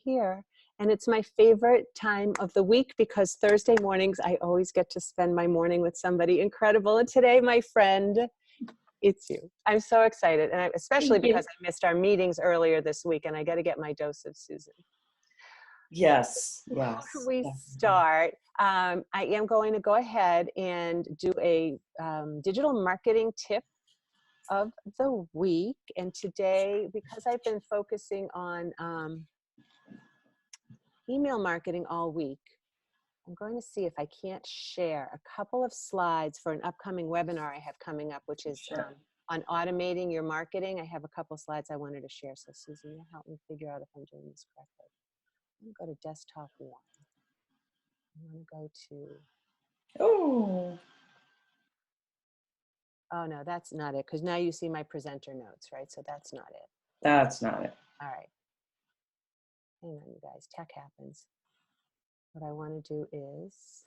here. And it's my favorite time of the week because Thursday mornings, I always get to spend my morning with somebody incredible. And today, my friend, it's you. I'm so excited. And especially because I missed our meetings earlier this week and I got to get my dose of Susan. Yes. Before we start, I am going to go ahead and do a digital marketing tip of the week. And today, because I've been focusing on email marketing all week, I'm going to see if I can't share a couple of slides for an upcoming webinar I have coming up, which is on automating your marketing. I have a couple slides I wanted to share. So Susan, you'll help me figure out if I'm doing this correctly. I'm going to go to desktop 1. I'm going to go to, oh no, that's not it. Because now you see my presenter notes, right? So that's not it. That's not it. All right. Hang on, you guys, tech happens. What I want to do is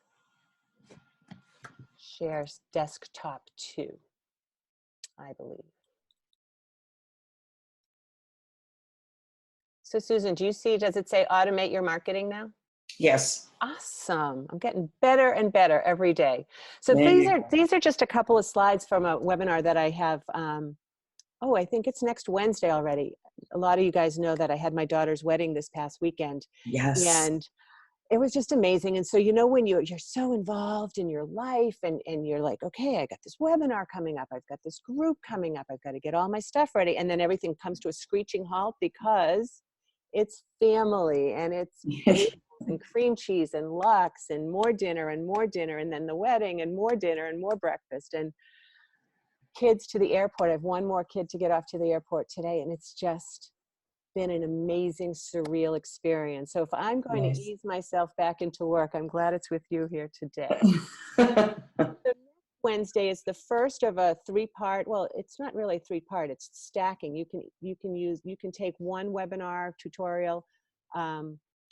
share desktop 2, I believe. So Susan, do you see, does it say automate your marketing now? Yes. Awesome. I'm getting better and better every day. So these are just a couple of slides from a webinar that I have. Oh, I think it's next Wednesday already. A lot of you guys know that I had my daughter's wedding this past weekend. Yes. And it was just amazing. And so, you know, when you're so involved in your life and you're like, okay, I got this webinar coming up. I've got this group coming up. I've got to get all my stuff ready. And then everything comes to a screeching halt because it's family and it's and cream cheese and lox and more dinner and then the wedding and more dinner and more breakfast and kids to the airport. I have one more kid to get off to the airport today, and it's just been an amazing, surreal experience. So if I'm going to ease myself back into work, I'm glad it's with you here today. So Wednesday is the first of a 3-part, well, it's not really 3-part, it's stacking. You can take one webinar tutorial,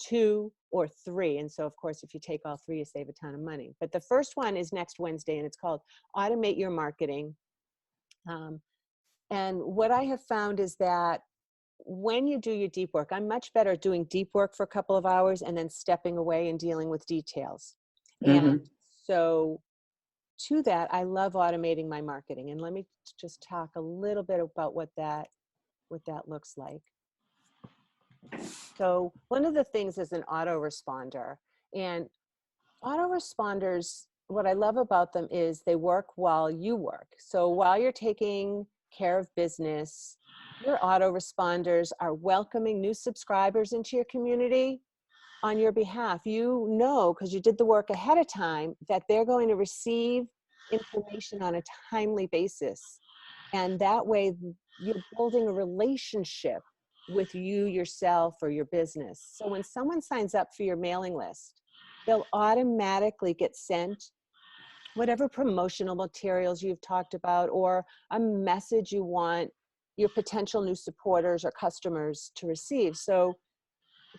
2 or 3. And so of course, if you take all 3, you save a ton of money. But the first one is next Wednesday and it's called Automate Your Marketing. And what I have found is that when you do your deep work, I'm much better at doing deep work for a couple of hours and then stepping away and dealing with details. And so to that, I love automating my marketing. And let me just talk a little bit about what that looks like. So one of the things is an autoresponder. And autoresponders, what I love about them is they work while you work. So while you're taking care of business, your autoresponders are welcoming new subscribers into your community on your behalf. You know, because you did the work ahead of time, that they're going to receive information on a timely basis. And that way you're building a relationship with you, yourself, or your business. So when someone signs up for your mailing list, they'll automatically get sent whatever promotional materials you've talked about or a message you want your potential new supporters or customers to receive. So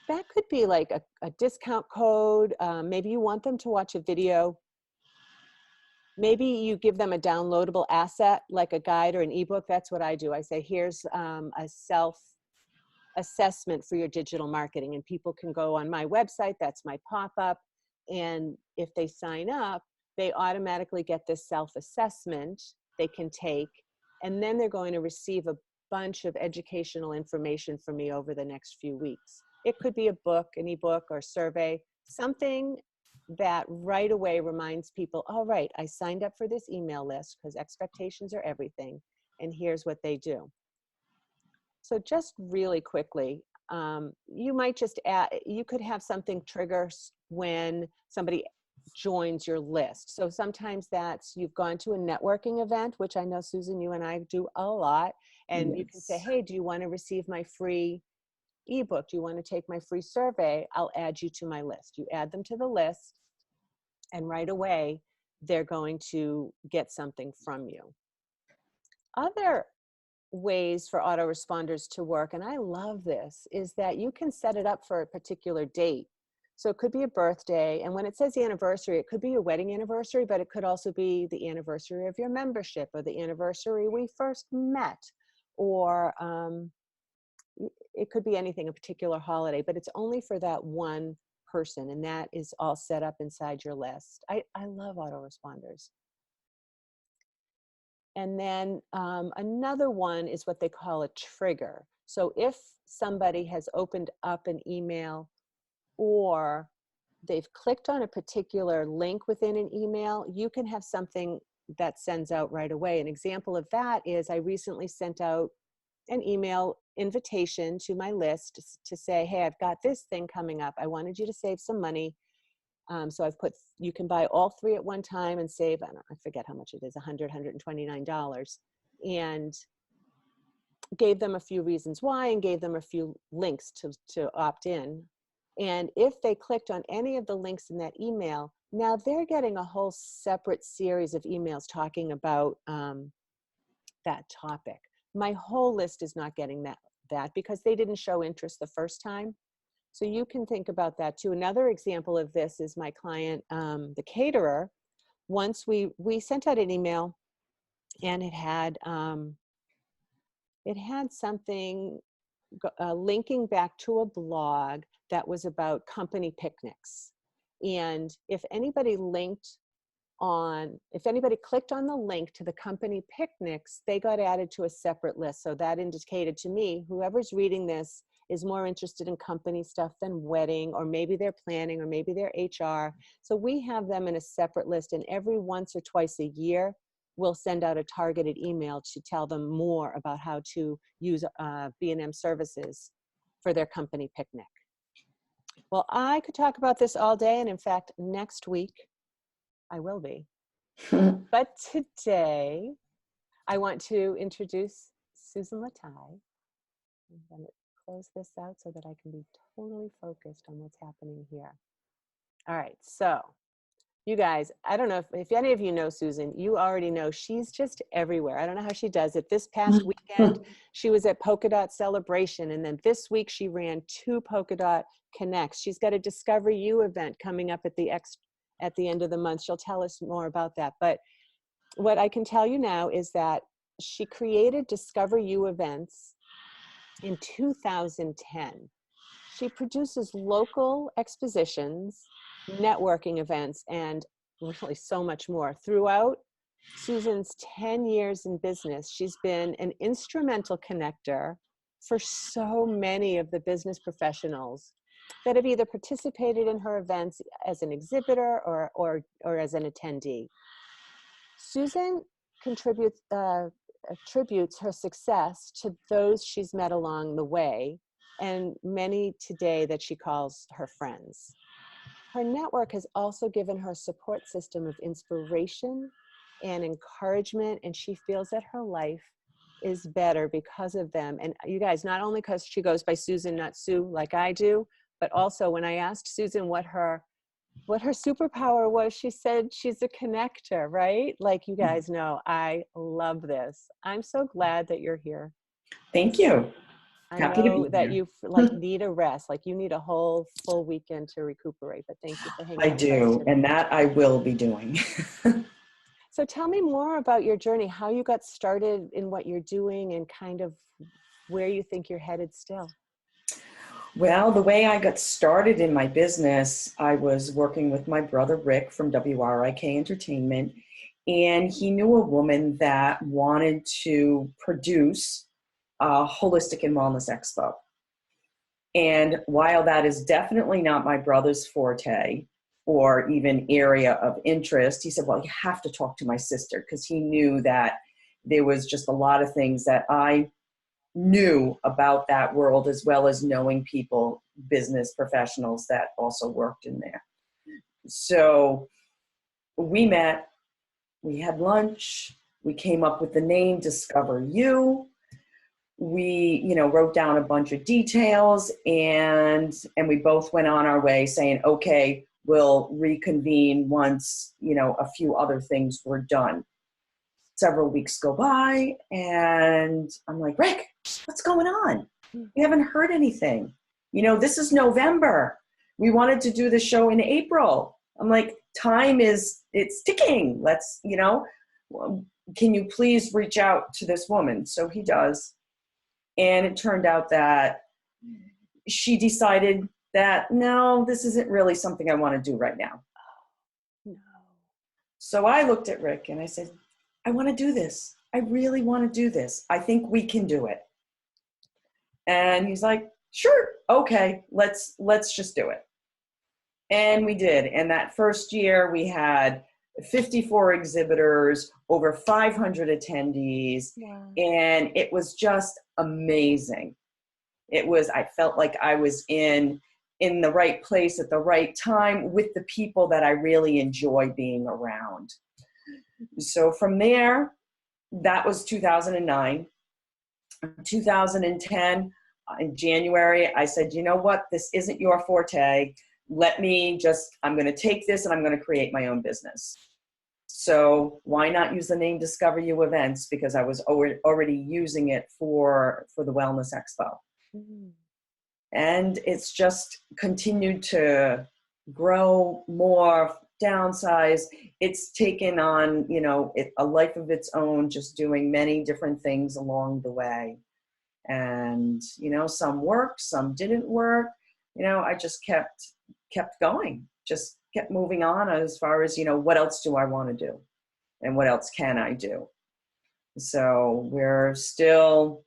that could be like a discount code. Maybe you want them to watch a video. Maybe you give them a downloadable asset like a guide or an ebook. That's what I do. I say, here's a self-assessment for your digital marketing. And people can go on my website. That's my pop-up. And if they sign up, they automatically get this self-assessment they can take. And then they're going to receive a bunch of educational information from me over the next few weeks. It could be a book, an ebook, or survey, something that right away reminds people, all right, I signed up for this email list because expectations are everything, and here's what they do. So just really quickly, you might just add, you could have something trigger when somebody joins your list. So sometimes that's, you've gone to a networking event, which I know, Susan, you and I do a lot, and you can say, hey, do you want to receive my free ebook? Do you want to take my free survey? I'll add you to my list. You add them to the list, and right away, they're going to get something from you. Other ways for autoresponders to work, and I love this, is that you can set it up for a particular date. So it could be a birthday, and when it says anniversary, it could be your wedding anniversary, but it could also be the anniversary of your membership or the anniversary we first met, or it could be anything, a particular holiday, but it's only for that one person, and that is all set up inside your list. I love autoresponders. And then another one is what they call a trigger. So if somebody has opened up an email, or they've clicked on a particular link within an email, you can have something that sends out right away. An example of that is I recently sent out an email invitation to my list to say, hey, I've got this thing coming up. I wanted you to save some money. So I've put, you can buy all 3 at one time and save, I forget how much it is, $100, $129. And gave them a few reasons why, and gave them a few links to opt in. And if they clicked on any of the links in that email, now they're getting a whole separate series of emails talking about that topic. My whole list is not getting that because they didn't show interest the first time. So you can think about that too. Another example of this is my client, the caterer. Once we sent out an email, and it had something linking back to a blog that was about company picnics. And if anybody clicked on the link to the company picnics, they got added to a separate list. So that indicated to me, whoever's reading this is more interested in company stuff than wedding, or maybe they're planning, or maybe they're HR. So we have them in a separate list, and every once or twice a year, we'll send out a targeted email to tell them more about how to use B&M services for their company picnic. Well, I could talk about this all day, and in fact, next week, I will be. But today, I want to introduce Susan Lataille. I'm going to close this out so that I can be totally focused on what's happening here. All right, so you guys, I don't know if any of you know Susan, you already know she's just everywhere. I don't know how she does it. This past weekend, she was at Polka Dot Celebration, and then this week she ran 2 Polka Dot Connects. She's got a DiscoverYou event coming up at the end of the month. She'll tell us more about that. But what I can tell you now is that she created DiscoverYou Events in 2010. She produces local expositions, networking events, and really so much more. Throughout Susan's 10 years in business, she's been an instrumental connector for so many of the business professionals that have either participated in her events as an exhibitor or as an attendee. Susan attributes her success to those she's met along the way, and many today that she calls her friends. Her network has also given her a support system of inspiration and encouragement, and she feels that her life is better because of them. And you guys, not only because she goes by Susan, not Sue, like I do, but also when I asked Susan what her superpower was, she said she's a connector, right? Like, you guys know, I love this. I'm so glad that you're here. Thank you. I Happy to know be that here. you need a rest, like you need a whole full weekend to recuperate, but thank you for hanging I out with us do, today. and that I will be doing. So tell me more about your journey, how you got started in what you're doing, and kind of where you think you're headed still. Well, the way I got started in my business, I was working with my brother Rick from WRIK Entertainment, and he knew a woman that wanted to produce a holistic and wellness expo. And while that is definitely not my brother's forte or even area of interest, he said, well, you have to talk to my sister, because he knew that there was just a lot of things that I knew about that world, as well as knowing people, business professionals that also worked in there. So we met, we had lunch, we came up with the name DiscoverYou. We, wrote down a bunch of details, and we both went on our way saying, okay, we'll reconvene once, a few other things were done. Several weeks go by, and I'm like, Rick, what's going on? We haven't heard anything. This is November. We wanted to do the show in April. I'm like, it's ticking. Let's, can you please reach out to this woman? So he does. And it turned out that she decided that, no, this isn't really something I want to do right now. No. So I looked at Rick and I said, I want to do this. I really want to do this. I think we can do it. And he's like, sure, okay, let's just do it. And we did. And that first year we had 54 exhibitors, over 500 attendees, Wow. and it was just amazing. I felt like I was in the right place at the right time with the people that I really enjoy being around. So from there, that was 2009. 2010, in January, I said, you know what? This isn't your forte. I'm going to take this and I'm going to create my own business. So why not use the name DiscoverYou Events? Because I was already using it for the Wellness Expo. Mm-hmm. And it's just continued to grow more, downsize. It's taken on, a life of its own, just doing many different things along the way. And, some worked, some didn't work. I just kept going, just kept moving on as far as, what else do I want to do? And what else can I do? So we're still,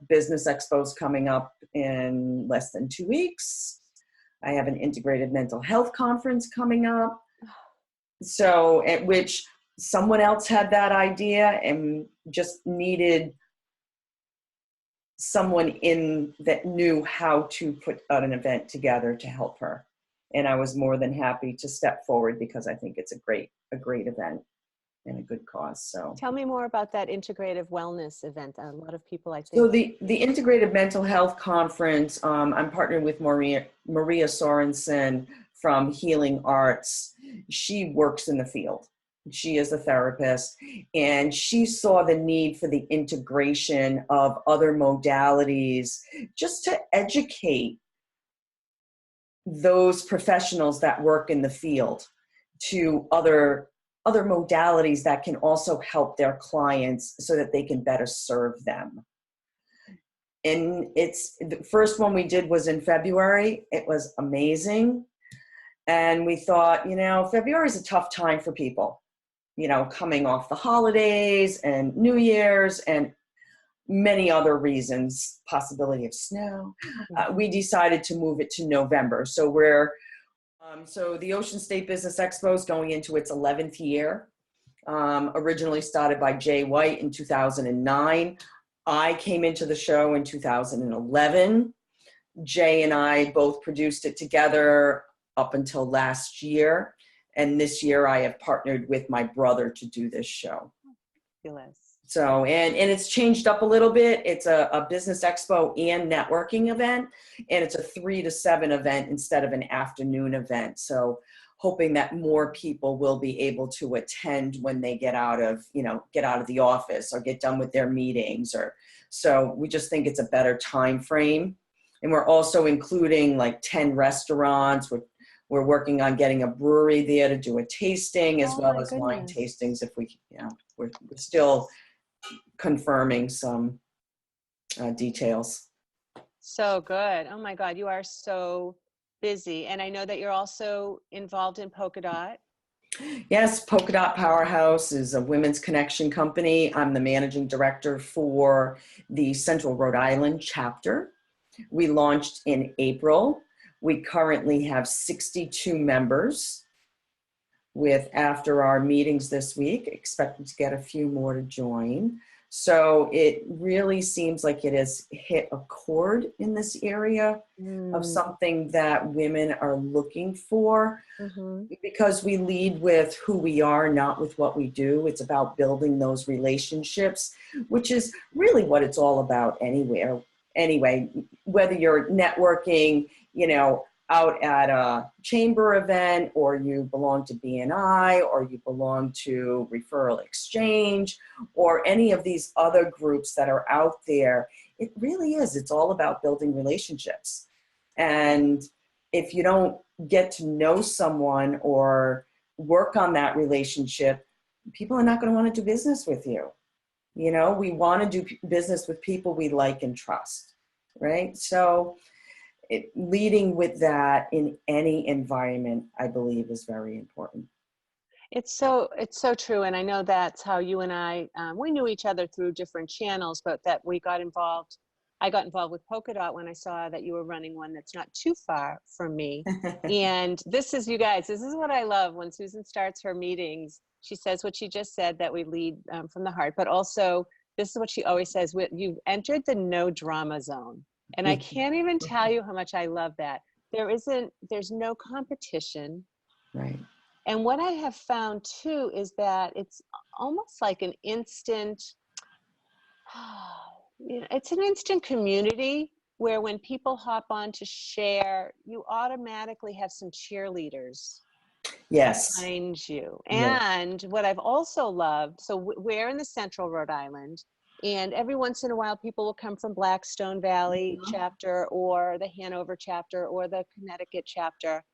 business expos coming up in less than 2 weeks. I have an integrated mental health conference coming up. So at which someone else had that idea and just needed someone in that knew how to put an event together to help her. And I was more than happy to step forward because I think it's a great event and a good cause. So tell me more about that integrative wellness event. A lot of people, I think. So the Integrated Mental Health Conference, I'm partnered with Maria Sorensen from Healing Arts. She works in the field. She is a therapist, and she saw the need for the integration of other modalities just to educate those professionals that work in the field to other modalities that can also help their clients so that they can better serve them. And the first one we did was in February. It was amazing. And we thought, February is a tough time for people, coming off the holidays and New Year's and many other reasons, possibility of snow. We decided to move it to November. So so the Ocean State Business Expo is going into its 11th year. Originally started by Jay White in 2009. I came into the show in 2011. Jay and I both produced it together up until last year. And this year I have partnered with my brother to do this show. Fabulous. So, and it's changed up a little bit. It's a business expo and networking event, and it's a 3 to 7 event instead of an afternoon event. So hoping that more people will be able to attend when they get out of the office or get done with their meetings, so we just think it's a better time frame. And we're also including like 10 restaurants. We're working on getting a brewery there to do a tasting as well as wine tastings if we, we're still confirming some details. So good. Oh my God, you are so busy. And I know that you're also involved in Polka Dot. Yes, Polka Dot Powerhouse is a women's connection company. I'm the managing director for the Central Rhode Island chapter. We launched in April. We currently have 62 members. After our meetings this week, expected to get a few more to join. So it really seems like it has hit a chord in this area of something that women are looking for, because we lead with who we are, not with what we do. It's about building those relationships, which is really what it's all about anyway, whether you're networking, out at a chamber event, or you belong to BNI, or you belong to Referral Exchange, or any of these other groups that are out there. It really is. It's all about building relationships. And if you don't get to know someone or work on that relationship, people are not going to want to do business with you. You know, we want to do business with people we like and trust, right? So leading with that in any environment, I believe, is very important. It's so true. And I know that's how you and I, we knew each other through different channels, but that we got involved. I got involved with Polka Dot when I saw that you were running one that's not too far from me. And this is, you guys, this is what I love when Susan starts her meetings. She says what she just said, that we lead from the heart, but also this is what she always says: you've entered the no drama zone. And I can't even tell you how much I love that. There's no competition. Right. And what I have found too is that it's almost like an instant, it's an instant community where when people hop on to share, you automatically have some cheerleaders Yes. behind you. Yes. And what I've also loved, so we're in the central Rhode Island, and every once in a while people will come from Blackstone Valley chapter or the Hanover chapter or the Connecticut chapter.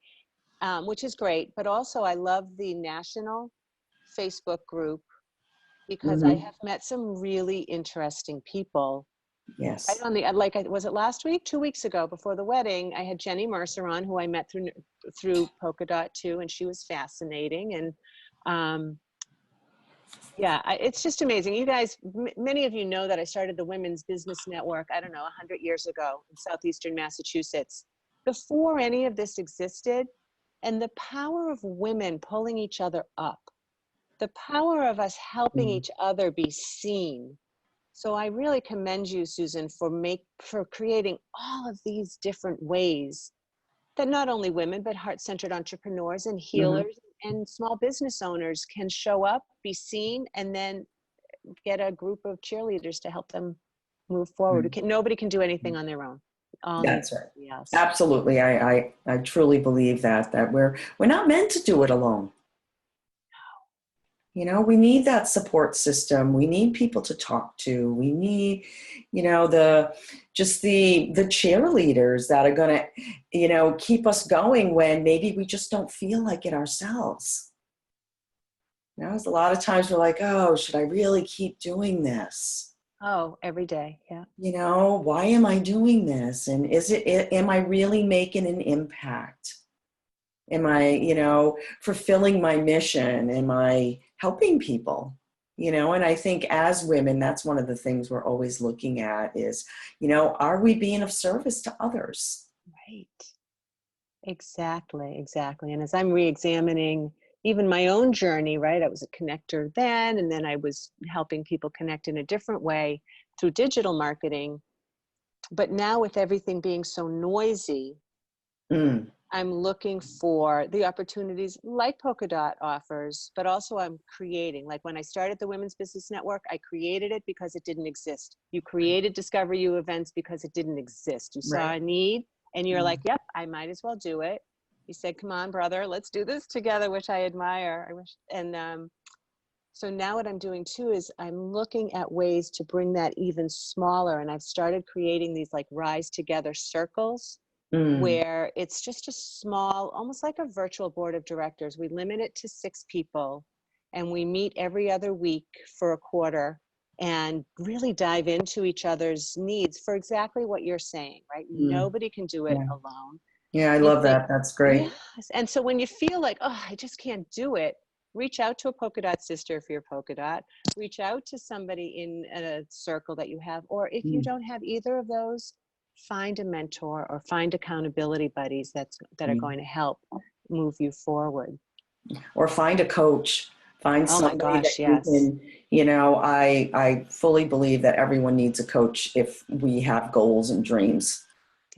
Which is great. But also I love the national Facebook group because I Mm-hmm. have met some really interesting people. Right Yes. on the, was it last week, 2 weeks ago before the wedding, I had Jenny Mercer on, who I met through Polka Dot too, and she was fascinating. And yeah, it's just amazing. You guys, many of you know that I started the Women's Business Network, I don't know, 100 years ago in Southeastern Massachusetts. Before any of this existed, and the power of women pulling each other up, the power of us helping each other be seen. So I really commend you, Susan, for creating all of these different ways that not only women, but heart-centered entrepreneurs and Mm-hmm. healers and small business owners can show up, be seen, and then get a group of cheerleaders to help them move forward. Nobody can do anything on their own. All need That's right. somebody else. Absolutely. I truly believe that we're not meant to do it alone. You know, we need that support system. We need people to talk to. We need, you know, the cheerleaders that are going to, you know, keep us going when maybe we just don't feel like it ourselves. You know, there's a lot of times we're like, oh, should I really keep doing this? Oh, every day. Yeah. You know, why am I doing this? And am I really making an impact? Am I, you know, fulfilling my mission? Am I helping people? You know, and I think as women, that's one of the things we're always looking at is, you know, are we being of service to others? Right. Exactly. Exactly. And as I'm re-examining even my own journey, right? I was a connector then, and then I was helping people connect in a different way through digital marketing. But now with everything being so noisy, Mm, I'm looking for the opportunities like Polka Dot offers, but also I'm creating. Like when I started the Women's Business Network, I created it because it didn't exist. You created DiscoverYou Events because it didn't exist. You saw right. a need and you're Mm, like, yep, I might as well do it. You said, come on, brother, let's do this together, which I admire. I wish. And so now what I'm doing too is I'm looking at ways to bring that even smaller. And I've started creating these like Rise Together circles mm, where it's just a small, almost like a virtual board of directors. We limit it to 6 people and we meet every other week for a quarter and really dive into each other's needs for exactly what you're saying, right? mm. Nobody can do it Yeah. alone. Yeah, I You love think, that. That's great. yes. And so when you feel like, oh, I just can't do it, reach out to a polka dot sister if you're polka dot, reach out to somebody in a circle that you have, or if you Mm, don't have either of those, find a mentor or find accountability buddies that are mm. going to help move you forward. Or find a coach. Find Oh my somebody that gosh, you yes. can, you know, I fully believe that everyone needs a coach if we have goals and dreams,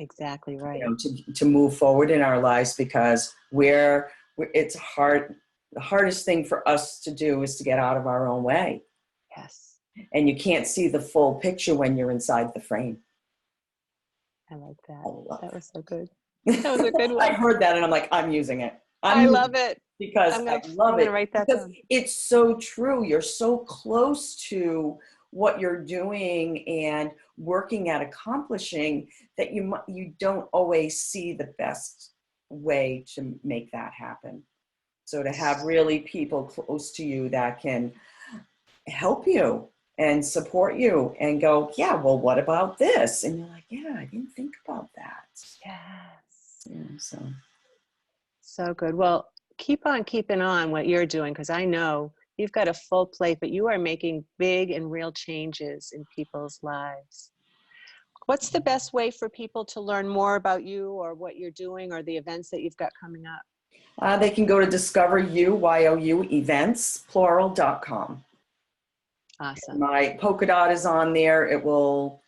Exactly you right. know, to move forward in our lives because it's hard. The hardest thing for us to do is to get out of our own way. Yes. And you can't see the full picture when you're inside the frame. I like I that. love That was so good. it. That was a good I one. heard that and I'm like, I'm using it. I I'm using love it it. because I I'm love gonna it write that because down. it's so true. You're so close to what you're doing and working at accomplishing that you don't always see the best way to make that happen. So to have really people close to you that can help you, and support you and go, yeah, well, what about this? And you're like, yeah, I didn't think about that. Yes. Yeah, so. So good. Well, keep on keeping on what you're doing, because I know you've got a full plate, but you are making big and real changes in people's lives. What's the best way for people to learn more about you or what you're doing or the events that you've got coming up? They can go to DiscoverYou Events plural.com. Awesome. My polka dot is on there. It will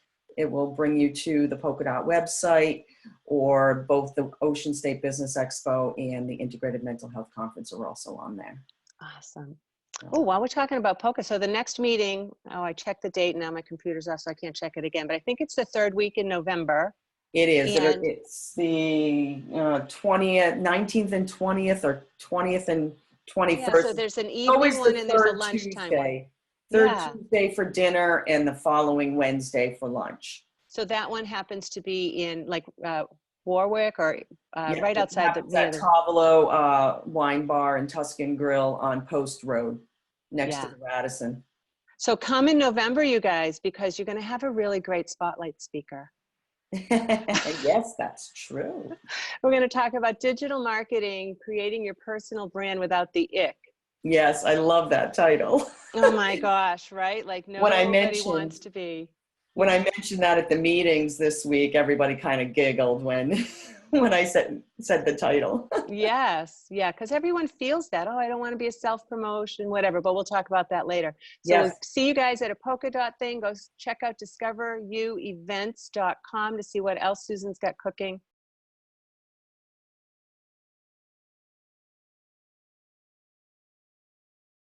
bring you to the polka dot website, or both the Ocean State Business Expo and the Integrated Mental Health Conference are also on there. Awesome. So, Oh, while we're talking about polka, so the next meeting, oh, I checked the date, now my computer's off, so I can't check it again, but I think it's the third week in November. it is. And It's the 20th, 19th and 20th, or 20th and 21st. yeah, so there's an evening Always one the and there's a third lunchtime one. Tuesday. Third Yeah. Tuesday for dinner and the following Wednesday for lunch. So that one happens to be in like Warwick or Yeah, right it outside the happens near at the, Tavolo Wine Bar and Tuscan Grill on Post Road, next to yeah. the Radisson. So come in November, you guys, because you're going to have a really great spotlight speaker. Yes, that's true. We're going to talk about digital marketing, creating your personal brand without the ick. Yes, I love that title. Oh my gosh, right? Like When I nobody wants mentioned to be. when I mentioned that at the meetings this week, everybody kind of giggled when when I said the title. Yes, yeah, because everyone feels that. Oh, I don't want to be a self-promotion, whatever, but we'll talk about that later. So we'll Yes. see you guys at a polka dot thing. Go check out discoveryouevents.com to see what else Susan's got cooking.